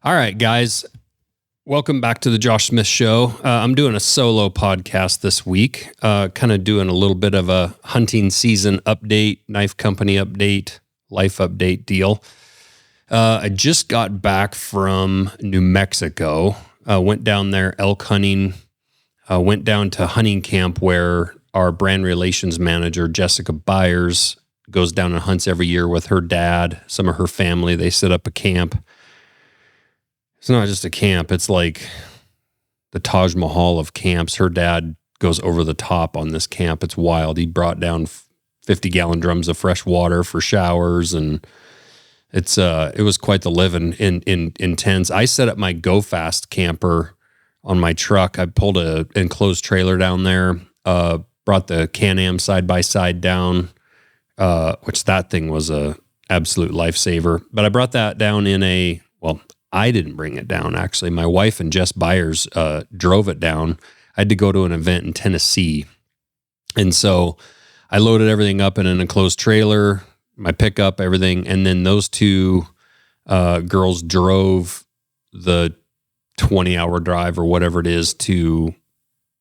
All right, guys. Welcome back to the Josh Smith Show. I'm doing a solo podcast this week, kind of doing a little bit of a hunting season update, knife company update, life update deal. I just got back from New Mexico, went down there elk hunting, went down to hunting camp where our brand relations manager, Jessica Byers, goes down and hunts every year with her dad, some of her family. They set up a camp. It's not just a camp. It's like the Taj Mahal of camps. Her dad goes over the top on this camp. It's wild. He brought down 50-gallon drums of fresh water for showers, and it was quite the living in intense. I set up my Go Fast camper on my truck. I pulled a enclosed trailer down there, brought the Can-Am side-by-side down, which that thing was a absolute lifesaver. But I brought that down I didn't bring it down, actually. My wife and Jess Byers drove it down. I had to go to an event in Tennessee. And so I loaded everything up in an enclosed trailer, my pickup, everything. And then those two girls drove the 20-hour drive or whatever it is to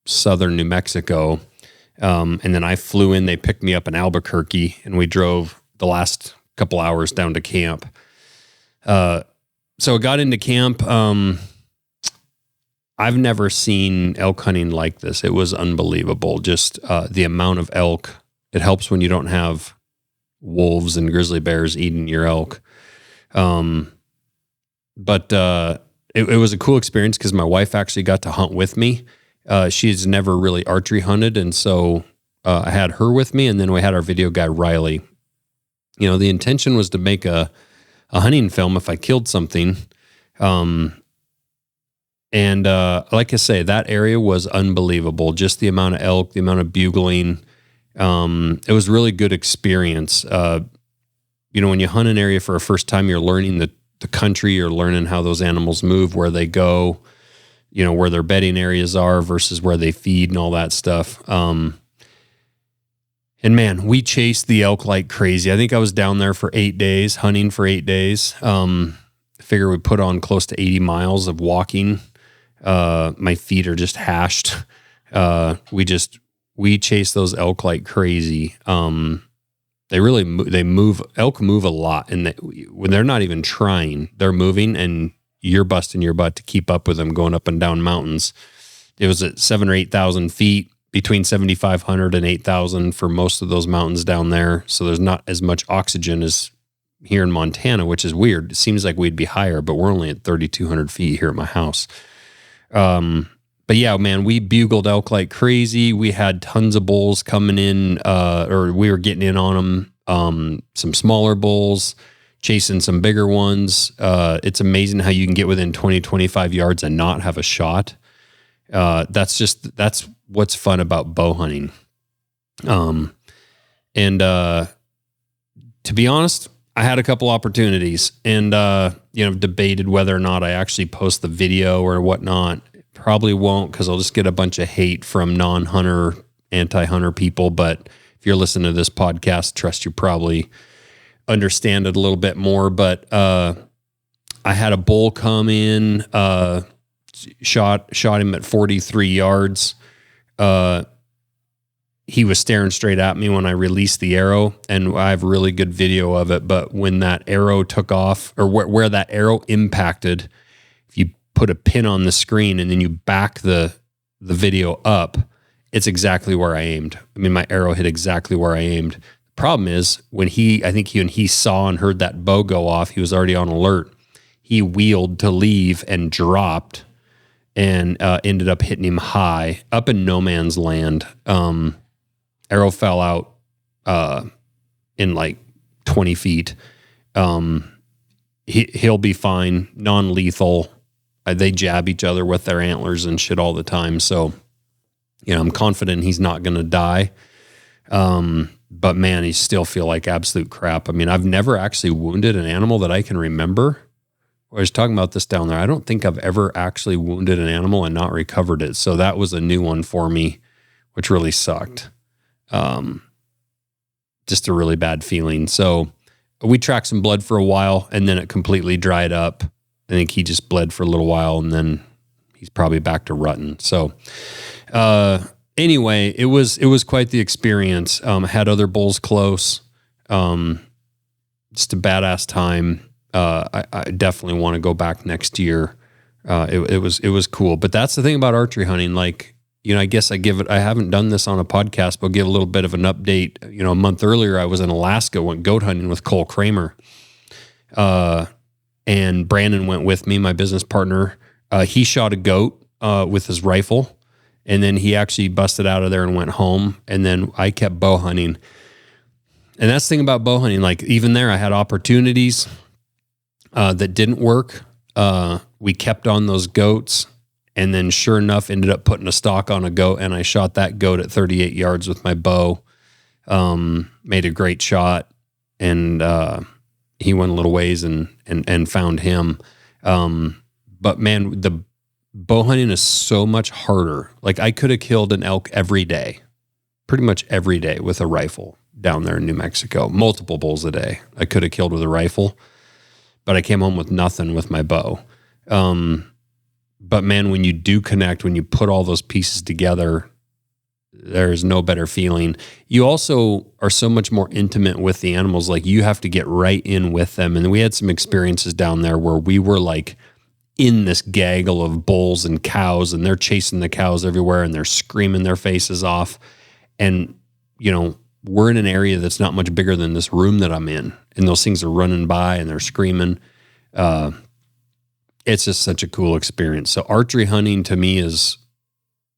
southern New Mexico. And then I flew in. They picked me up in Albuquerque, and we drove the last couple hours down to camp. So I got into camp. I've never seen elk hunting like this. It was unbelievable. Just the amount of elk. It helps when you don't have wolves and grizzly bears eating your elk. But it was a cool experience because my wife actually got to hunt with me. She's never really archery hunted, and so I had her with me, and then we had our video guy, Riley. You know, the intention was to make a hunting film if I killed something. And like I say, that area was unbelievable. Just the amount of elk, the amount of bugling. It was a really good experience. When you hunt an area for a first time, you're learning the country, you're learning how those animals move, where they go, where their bedding areas are versus where they feed and all that stuff. And man, we chased the elk like crazy. I think I was down there for 8 days, hunting for 8 days. I figure we put on close to 80 miles of walking. My feet are just hashed. We chased those elk like crazy. They move. Elk move a lot. And when they're not even trying, they're moving, and you're busting your butt to keep up with them going up and down mountains. It was at 7,000 or 8,000 feet. Between 7,500 and 8,000 for most of those mountains down there. So there's not as much oxygen as here in Montana, which is weird. It seems like we'd be higher, but we're only at 3,200 feet here at my house. But yeah, man, we bugled elk like crazy. We had tons of bulls coming in, or we were getting in on them. Some smaller bulls, chasing some bigger ones. It's amazing how you can get within 20, 25 yards and not have a shot. That's what's fun about bow hunting. To be honest, I had a couple opportunities and, debated whether or not I actually post the video or whatnot. Probably won't, because I'll just get a bunch of hate from non-hunter, anti-hunter people. But if you're listening to this podcast, trust you probably understand it a little bit more. But, I had a bull come in, shot him at 43 yards. He was staring straight at me when I released the arrow, and I have really good video of it. But when that arrow took off, or where that arrow impacted, if you put a pin on the screen and then you back the video up, it's exactly where I aimed. I mean, my arrow hit exactly where I aimed. The problem is when he saw and heard that bow go off, he was already on alert. He wheeled to leave and dropped, and ended up hitting him high up in no man's land. Arrow fell out in like 20 feet. He'll be fine, non-lethal. They jab each other with their antlers and shit all the time. So, I'm confident he's not going to die. But man, he still feel like absolute crap. I mean, I've never actually wounded an animal that I can remember. I was talking about this down there. I don't think I've ever actually wounded an animal and not recovered it. So that was a new one for me, which really sucked. Just a really bad feeling. So we tracked some blood for a while, and then it completely dried up. I think he just bled for a little while, and then he's probably back to rutting. So, anyway, it was quite the experience. Had other bulls close. Just a badass time. I definitely want to go back next year. It was cool. But that's the thing about archery hunting. Like, I guess I haven't done this on a podcast, but I'll give a little bit of an update. A month earlier, I was in Alaska, went goat hunting with Cole Kramer. And Brandon went with me, my business partner. He shot a goat with his rifle, and then he actually busted out of there and went home. And then I kept bow hunting. And that's the thing about bow hunting. Like, even there, I had opportunities that didn't work. We kept on those goats, and then sure enough, ended up putting a stock on a goat, and I shot that goat at 38 yards with my bow. Made a great shot, and he went a little ways and found him. But man, the bow hunting is so much harder. Like, I could have killed an elk every day, pretty much every day with a rifle down there in New Mexico, multiple bulls a day. I could have killed with a rifle, but I came home with nothing with my bow. But man, when you do connect, when you put all those pieces together, there's no better feeling. You also are so much more intimate with the animals. Like, you have to get right in with them. And we had some experiences down there where we were like in this gaggle of bulls and cows, and they're chasing the cows everywhere, and they're screaming their faces off. And, we're in an area that's not much bigger than this room that I'm in, and those things are running by and they're screaming. It's just such a cool experience. So archery hunting to me is,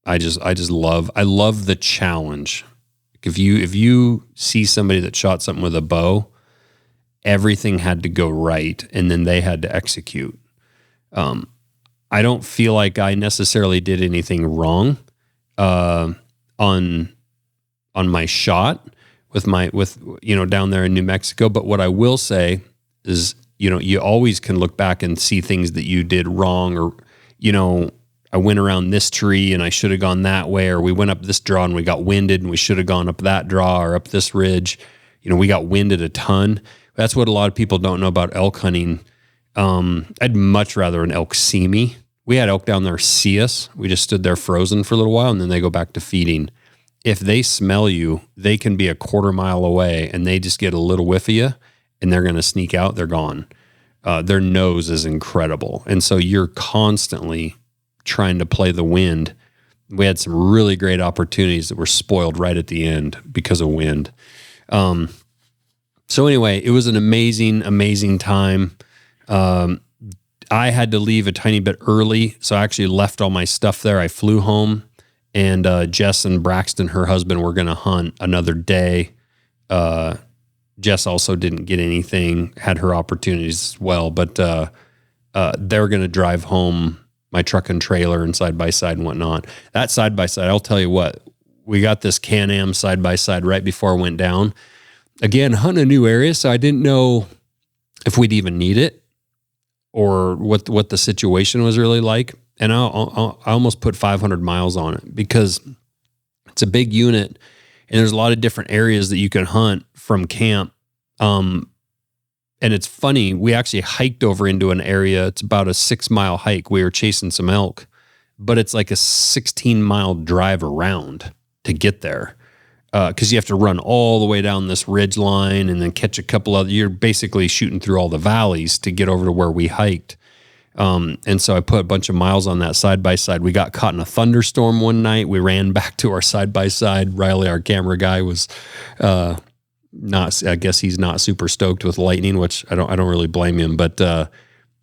I love the challenge. If you see somebody that shot something with a bow, everything had to go right, and then they had to execute. I don't feel like I necessarily did anything wrong on my shot with down there in New Mexico. But what I will say is, you always can look back and see things that you did wrong, or, I went around this tree and I should have gone that way, or we went up this draw and we got winded and we should have gone up that draw or up this ridge. We got winded a ton. That's what a lot of people don't know about elk hunting. I'd much rather an elk see me. We had elk down there see us. We just stood there frozen for a little while, and then they go back to feeding. If they smell you, they can be a quarter mile away, and they just get a little whiff of you, and they're going to sneak out. They're gone. Their nose is incredible. And so you're constantly trying to play the wind. We had some really great opportunities that were spoiled right at the end because of wind. So anyway, it was an amazing, amazing time. I had to leave a tiny bit early, so I actually left all my stuff there. I flew home, and Jess and Braxton, her husband, were going to hunt another day. Jess also didn't get anything, had her opportunities as well, but they're going to drive home my truck and trailer and side-by-side and whatnot. That side-by-side, I'll tell you what, we got this Can-Am side-by-side right before I went down. Again, hunting a new area, so I didn't know if we'd even need it or what the situation was really like. And I almost put 500 miles on it because it's a big unit, and there's a lot of different areas that you can hunt from camp. And it's funny, we actually hiked over into an area. It's about a 6-mile hike. We were chasing some elk, but it's like a 16-mile drive around to get there. Because you have to run all the way down this ridge line and then catch a couple other. You're basically shooting through all the valleys to get over to where we hiked. And so I put a bunch of miles on that side-by-side. We got caught in a thunderstorm one night. We ran back to our side-by-side. Riley, our camera guy, was I guess he's not super stoked with lightning, which I don't really blame him. But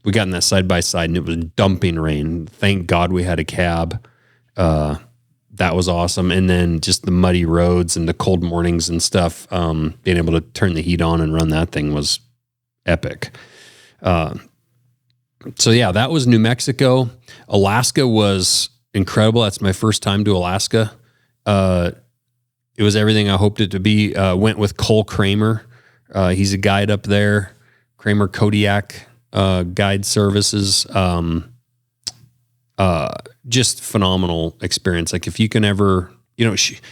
we got in that side-by-side, and it was dumping rain. Thank God we had a cab. That was awesome. And then just the muddy roads and the cold mornings and stuff, being able to turn the heat on and run that thing was epic. So yeah, that was New Mexico. Alaska was incredible. That's my first time to Alaska. It was everything I hoped it to be. Went with Cole Kramer. He's a guide up there. Kramer Kodiak Guide Services. Just phenomenal experience. Like, if you can ever, if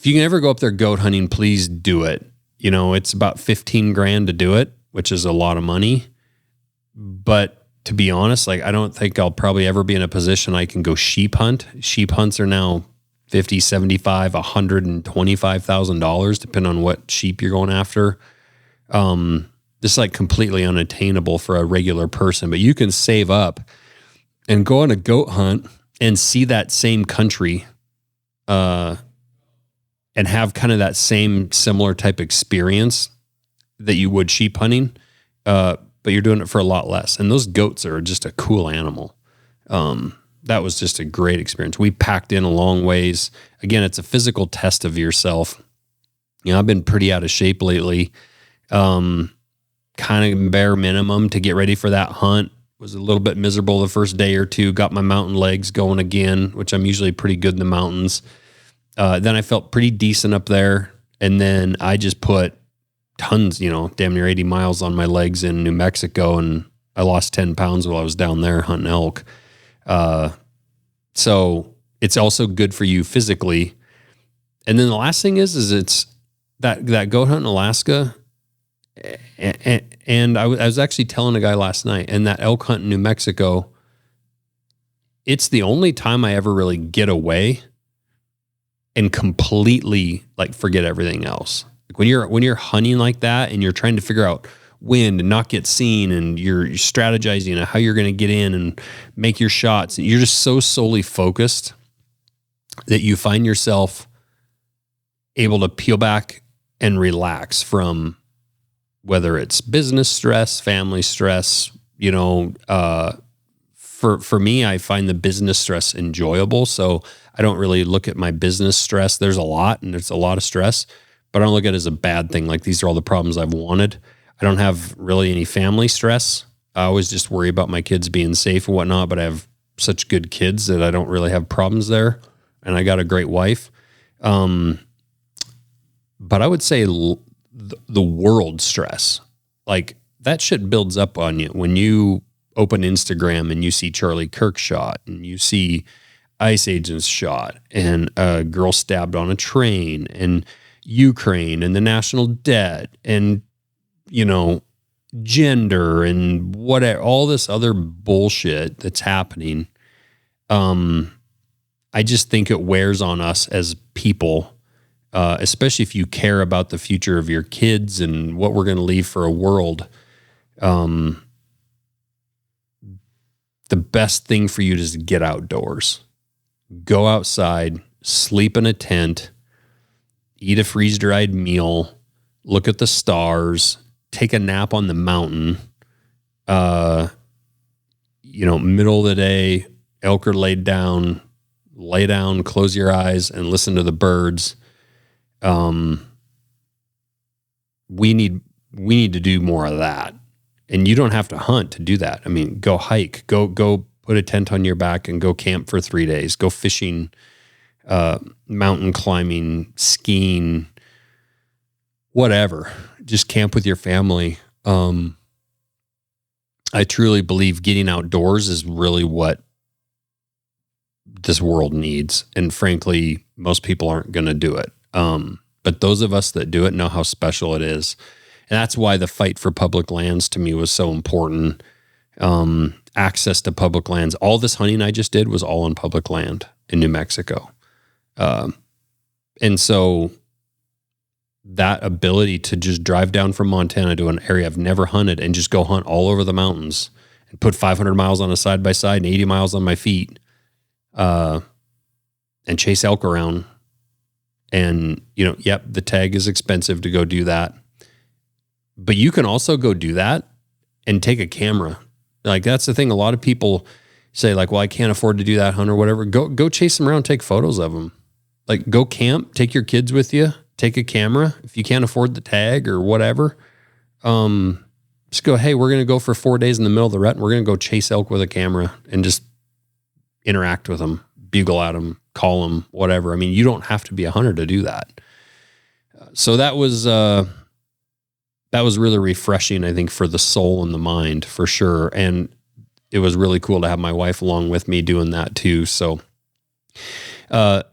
you can ever go up there goat hunting, please do it. It's about $15,000 to do it, which is a lot of money. But to be honest, like I don't think I'll probably ever be in a position I can go sheep hunt. Sheep hunts are now $50, $75, $125,000, depending on what sheep you're going after. Just like completely unattainable for a regular person, but you can save up and go on a goat hunt and see that same country, and have kind of that same similar type experience that you would sheep hunting. But you're doing it for a lot less. And those goats are just a cool animal. That was just a great experience. We packed in a long ways. Again, it's a physical test of yourself. You know, I've been pretty out of shape lately. Kind of bare minimum to get ready for that hunt. Was a little bit miserable the first day or two. Got my mountain legs going again, which I'm usually pretty good in the mountains. Then I felt pretty decent up there. And then I just put tons, damn near 80 miles on my legs in New Mexico. And I lost 10 pounds while I was down there hunting elk. So it's also good for you physically. And then the last thing is it's that goat hunt in Alaska. And I was actually telling a guy last night, and that elk hunt in New Mexico, it's the only time I ever really get away and completely like forget everything else. Like when you're hunting like that and you're trying to figure out wind and not get seen, and you're strategizing on how you're going to get in and make your shots, you're just so solely focused that you find yourself able to peel back and relax from whether it's business stress, family stress. For me, I find the business stress enjoyable. So I don't really look at my business stress. There's a lot, and there's a lot of stress, but I don't look at it as a bad thing. Like, these are all the problems I've wanted. I don't have really any family stress. I always just worry about my kids being safe and whatnot, but I have such good kids that I don't really have problems there. And I got a great wife. But I would say the world stress, like that shit builds up on you when you open Instagram and you see Charlie Kirk shot, and you see ICE agents shot, and a girl stabbed on a train, and Ukraine, and the national debt, and gender, and whatever, all this other bullshit that's happening. I just think it wears on us as people, especially if you care about the future of your kids and what we're going to leave for a world. The best thing for you is to get outdoors, go outside, sleep in a tent, eat a freeze-dried meal, look at the stars, take a nap on the mountain. Middle of the day, elk are laid down, lay down, close your eyes, and listen to the birds. We need to do more of that. And you don't have to hunt to do that. I mean, go hike, go put a tent on your back and go camp for 3 days, go fishing, mountain climbing, skiing, whatever. Just camp with your family. I truly believe getting outdoors is really what this world needs. And frankly, most people aren't going to do it. But those of us that do it know how special it is. And that's why the fight for public lands to me was so important. Access to public lands. All this hunting I just did was all on public land in New Mexico. And so that ability to just drive down from Montana to an area I've never hunted and just go hunt all over the mountains and put 500 miles on a side-by-side and 80 miles on my feet, and chase elk around. And, the tag is expensive to go do that. But you can also go do that and take a camera. Like, that's the thing. A lot of people say, like, well, I can't afford to do that hunt or whatever. Go chase them around, take photos of them. Like, go camp, take your kids with you, take a camera. If you can't afford the tag or whatever, just go, hey, we're going to go for 4 days in the middle of the rut, and we're going to go chase elk with a camera and just interact with them, bugle at them, call them, whatever. I mean, you don't have to be a hunter to do that. So that was really refreshing, I think, for the soul and the mind, for sure. And it was really cool to have my wife along with me doing that too. So, that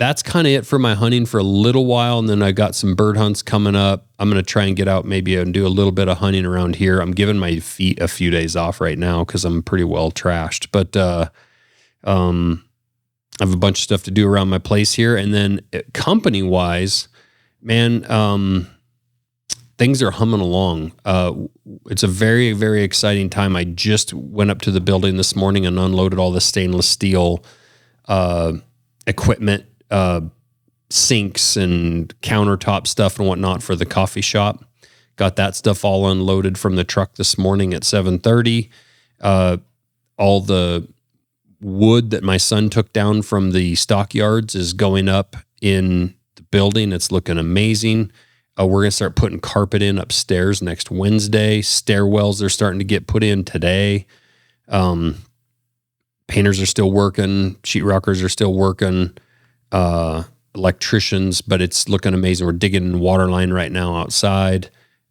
that's kind of it for my hunting for a little while. And then I got some bird hunts coming up. I'm going to try and get out maybe and do a little bit of hunting around here. I'm giving my feet a few days off right now because I'm pretty well trashed. But I have a bunch of stuff to do around my place here. And then company-wise, man, things are humming along. It's a very, very exciting time. I just went up to the building this morning and unloaded all the stainless steel equipment, sinks and countertop stuff and whatnot for the coffee shop. Got that stuff all unloaded from the truck this morning at 7:30. All the wood that my son took down from the stockyards is going up in the building. It's looking amazing. We're going to start putting carpet in upstairs next Wednesday. Stairwells are starting to get put in today. Painters are still working. Sheetrockers are still working. Electricians, but it's looking amazing. We're digging water line right now outside,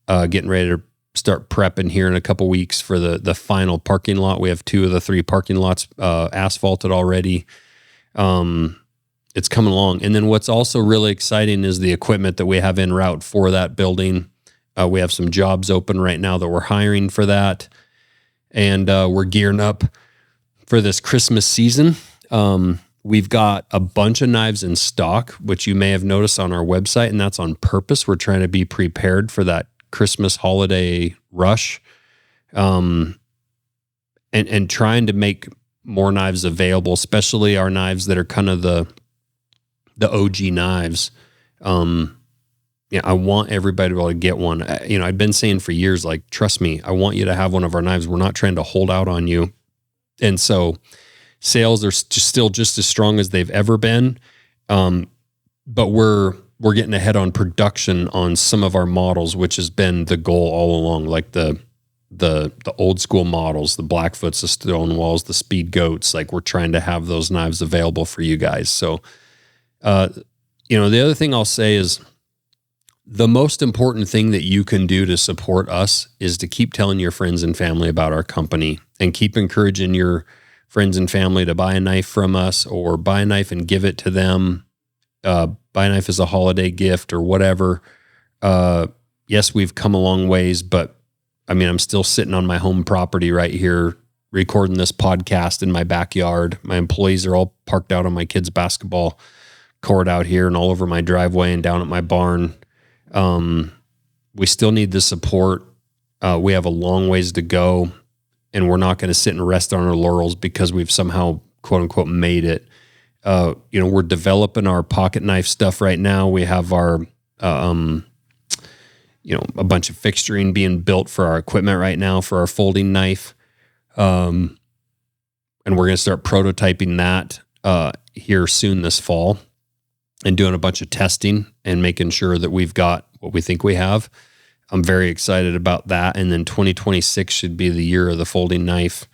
getting ready to start prepping here in a couple weeks for the final parking lot. We have 2 of the 3 parking lots asphalted already. It's coming along. And then what's also really exciting is the equipment that we have en route for that building. We have some jobs open right now that we're hiring for that. And we're gearing up for this Christmas season. We've got a bunch of knives in stock, which you may have noticed on our website, and that's on purpose. We're trying to be prepared for that Christmas holiday rush, and trying to make more knives available, especially our knives that are kind of the OG knives. I want everybody to be able to get one. I've been saying for years, like, trust me, I want you to have one of our knives. We're not trying to hold out on you. And so sales are still just as strong as they've ever been. But we're getting ahead on production on some of our models, which has been the goal all along, like the old school models, the Blackfoots, the Stonewalls, the Speed Goats. Like, we're trying to have those knives available for you guys. So, the other thing I'll say is the most important thing that you can do to support us is to keep telling your friends and family about our company and keep encouraging your friends and family to buy a knife from us, or buy a knife and give it to them. Buy a knife as a holiday gift or whatever. Yes, we've come a long ways, but I'm still sitting on my home property right here, recording this podcast in my backyard. My employees are all parked out on my kids' basketball court out here and all over my driveway and down at my barn. We still need the support. We have a long ways to go, and we're not going to sit and rest on our laurels because we've somehow, quote unquote, made it. We're developing our pocket knife stuff right now. We have our, a bunch of fixturing being built for our equipment right now for our folding knife. And we're going to start prototyping that, here soon this fall, and doing a bunch of testing and making sure that we've got what we think we have. I'm very excited about that. And then 2026 should be the year of the folding knife,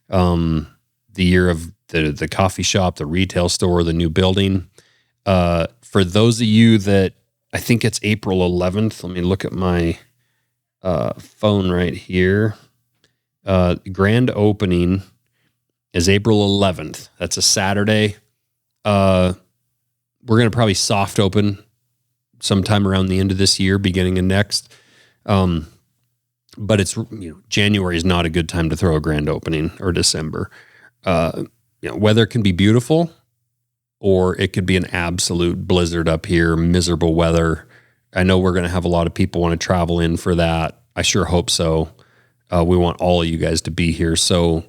the year of the coffee shop, the retail store, the new building. For those of you that, I think it's April 11th. Let me look at my phone right here. Grand opening is April 11th. That's a Saturday. We're going to probably soft open sometime around the end of this year, beginning of next. But it's, January is not a good time to throw a grand opening, or December. Weather can be beautiful, or it could be an absolute blizzard up here, miserable weather. I know we're going to have a lot of people want to travel in for that. I sure hope so. We want all of you guys to be here. So,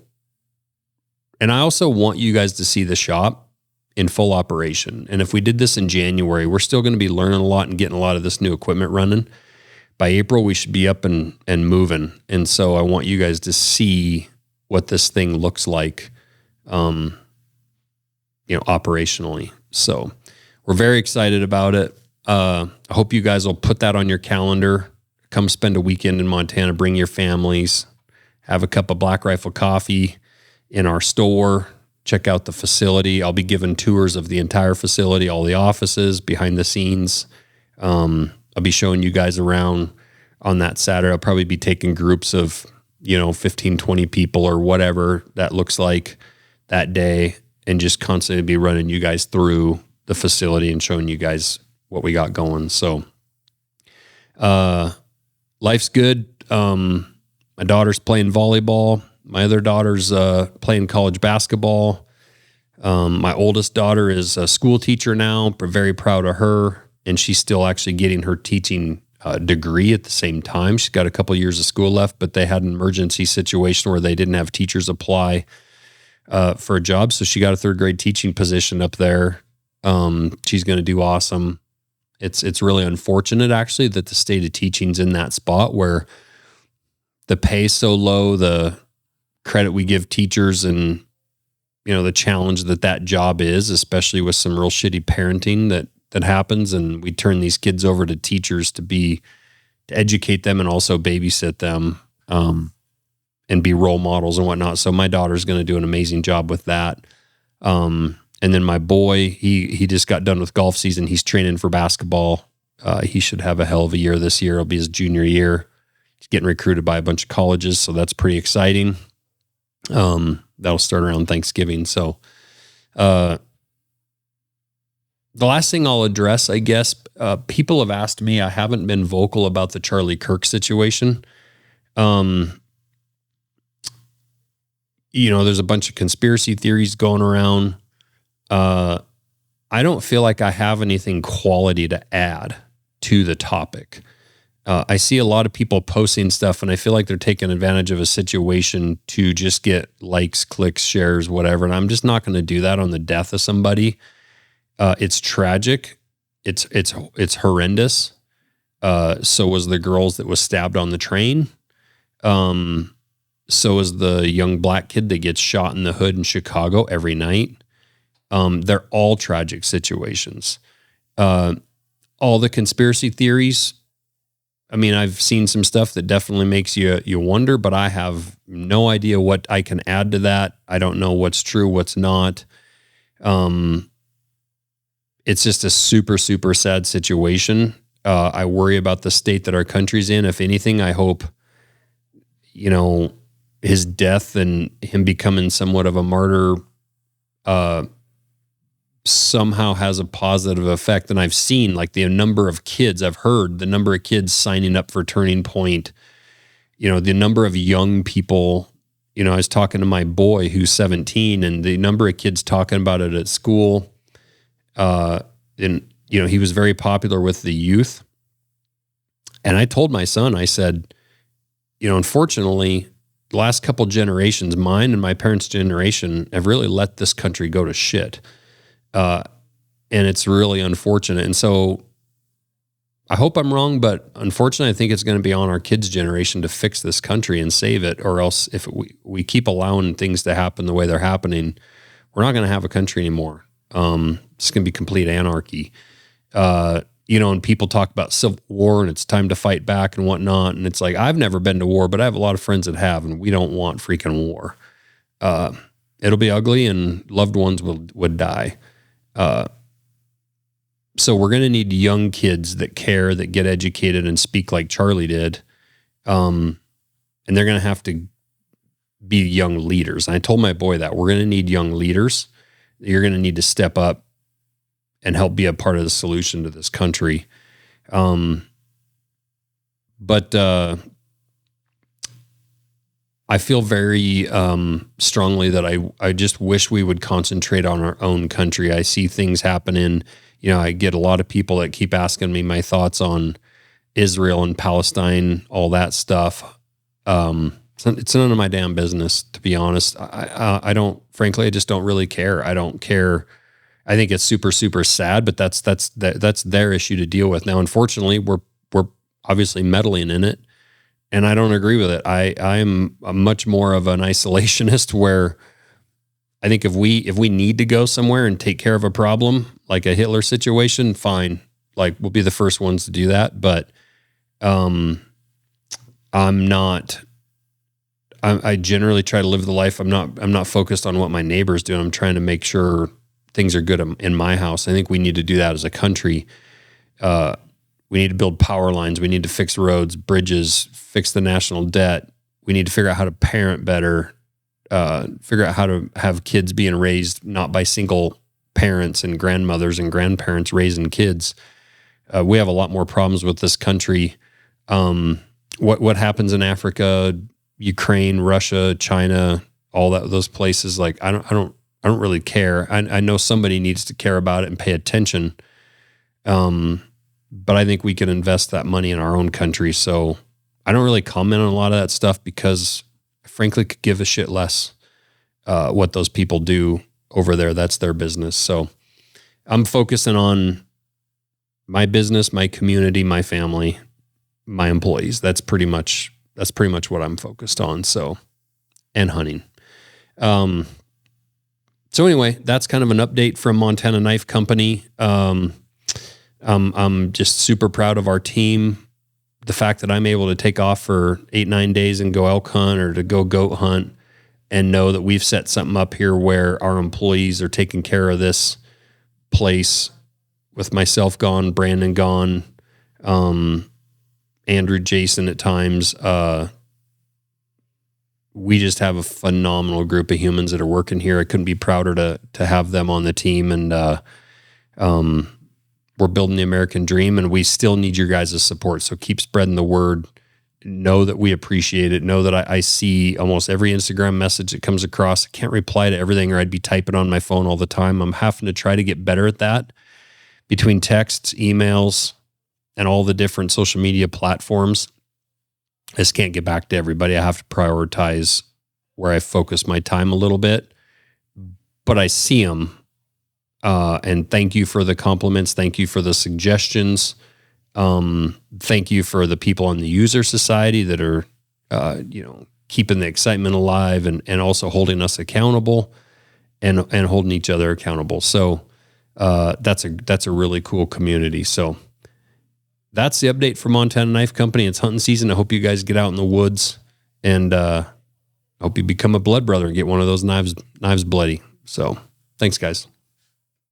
and I also want you guys to see the shop in full operation. And if we did this in January, we're still going to be learning a lot and getting a lot of this new equipment running. By April, we should be up and moving. And so I want you guys to see what this thing looks like, operationally. So we're very excited about it. I hope you guys will put that on your calendar. Come spend a weekend in Montana, bring your families, have a cup of Black Rifle coffee in our store, check out the facility. I'll be giving tours of the entire facility, all the offices, behind the scenes. I'll be showing you guys around on that Saturday. I'll probably be taking groups of, 15, 20 people or whatever that looks like that day, and just constantly be running you guys through the facility and showing you guys what we got going. So, life's good. My daughter's playing volleyball. My other daughter's playing college basketball. My oldest daughter is a school teacher now. We're very proud of her, and she's still actually getting her teaching degree at the same time. She's got a couple years of school left, but they had an emergency situation where they didn't have teachers apply for a job, so she got a third grade teaching position up there. She's going to do awesome. It's really unfortunate, actually, that the state of teaching's in that spot where the pay's so low, the credit we give teachers, and the challenge that job is, especially with some real shitty parenting that happens, and we turn these kids over to teachers to educate them and also babysit them, and be role models and whatnot. So my daughter's going to do an amazing job with that. And then my boy, he just got done with golf season. He's training for basketball. He should have a hell of a year this year. It'll be his junior year. He's getting recruited by a bunch of colleges, so that's pretty exciting. That'll start around Thanksgiving. So, the last thing I'll address, I guess, people have asked me, I haven't been vocal about the Charlie Kirk situation. There's a bunch of conspiracy theories going around. I don't feel like I have anything quality to add to the topic. I see a lot of people posting stuff, and I feel like they're taking advantage of a situation to just get likes, clicks, shares, whatever. And I'm just not going to do that on the death of somebody. It's tragic. It's horrendous. So was the girls that was stabbed on the train. So is the young black kid that gets shot in the hood in Chicago every night. They're all tragic situations. All the conspiracy theories, I mean, I've seen some stuff that definitely makes you wonder, but I have no idea what I can add to that. I don't know what's true, what's not. It's just a super, super sad situation. I worry about the state that our country's in. If anything, I hope, his death and him becoming somewhat of a martyr somehow has a positive effect. And I've seen the number of kids, I've heard the number of kids signing up for Turning Point, the number of young people, I was talking to my boy who's 17, and the number of kids talking about it at school. And he was very popular with the youth. And I told my son, I said, unfortunately, the last couple generations, mine and my parents' generation, have really let this country go to shit. And it's really unfortunate. And so I hope I'm wrong, but unfortunately, I think it's going to be on our kids' generation to fix this country and save it. Or else if we keep allowing things to happen the way they're happening, we're not going to have a country anymore. It's going to be complete anarchy. And people talk about civil war and it's time to fight back and whatnot. And it's like, I've never been to war, but I have a lot of friends that have, and we don't want freaking war. It'll be ugly and loved ones would die. So we're going to need young kids that care, that get educated and speak like Charlie did. And they're going to have to be young leaders. And I told my boy that we're going to need young leaders. You're going to need to step up and help be a part of the solution to this country. But I feel very strongly that I just wish we would concentrate on our own country. I see things happening. I get a lot of people that keep asking me my thoughts on Israel and Palestine, all that stuff. It's none of my damn business, to be honest. I don't, frankly, I just don't really care. I don't care. I think it's super, super sad, but that's their issue to deal with. Now, unfortunately, we're obviously meddling in it, and I don't agree with it. I'm much more of an isolationist, where I think if we need to go somewhere and take care of a problem, like a Hitler situation, fine. We'll be the first ones to do that. But I'm not. I generally try to live the life. I'm not focused on what my neighbor's doing. I'm trying to make sure things are good in my house. I think we need to do that as a country. We need to build power lines. We need to fix roads, bridges, fix the national debt. We need to figure out how to parent better, figure out how to have kids being raised not by single parents and grandmothers and grandparents raising kids. We have a lot more problems with this country. What happens in Africa, Ukraine, Russia, China, all those places, like I don't really care. I know somebody needs to care about it and pay attention. But I think we can invest that money in our own country. So I don't really comment on a lot of that stuff because I frankly could give a shit less what those people do over there. That's their business. So I'm focusing on my business, my community, my family, my employees. That's pretty much what I'm focused on. So, and hunting. So anyway, that's kind of an update from Montana Knife Company. I'm just super proud of our team. The fact that I'm able to take off for 8-9 days and go elk hunt or to go goat hunt and know that we've set something up here where our employees are taking care of this place with myself gone, Brandon gone, Andrew, Jason at times. We just have a phenomenal group of humans that are working here. I couldn't be prouder to have them on the team. And we're building the American dream, and we still need your guys' support. So keep spreading the word. Know that we appreciate it. Know that I see almost every Instagram message that comes across. I can't reply to everything, or I'd be typing on my phone all the time. I'm having to try to get better at that between texts, emails, and all the different social media platforms. I just can't get back to everybody. I have to prioritize where I focus my time a little bit, but I see them. And thank you for the compliments. Thank you for the suggestions. Thank you for the people in the user society that are, keeping the excitement alive and also holding us accountable and holding each other accountable. So, that's a really cool community. So that's the update for Montana Knife Company. It's hunting season. I hope you guys get out in the woods and, hope you become a blood brother and get one of those knives bloody. So thanks guys.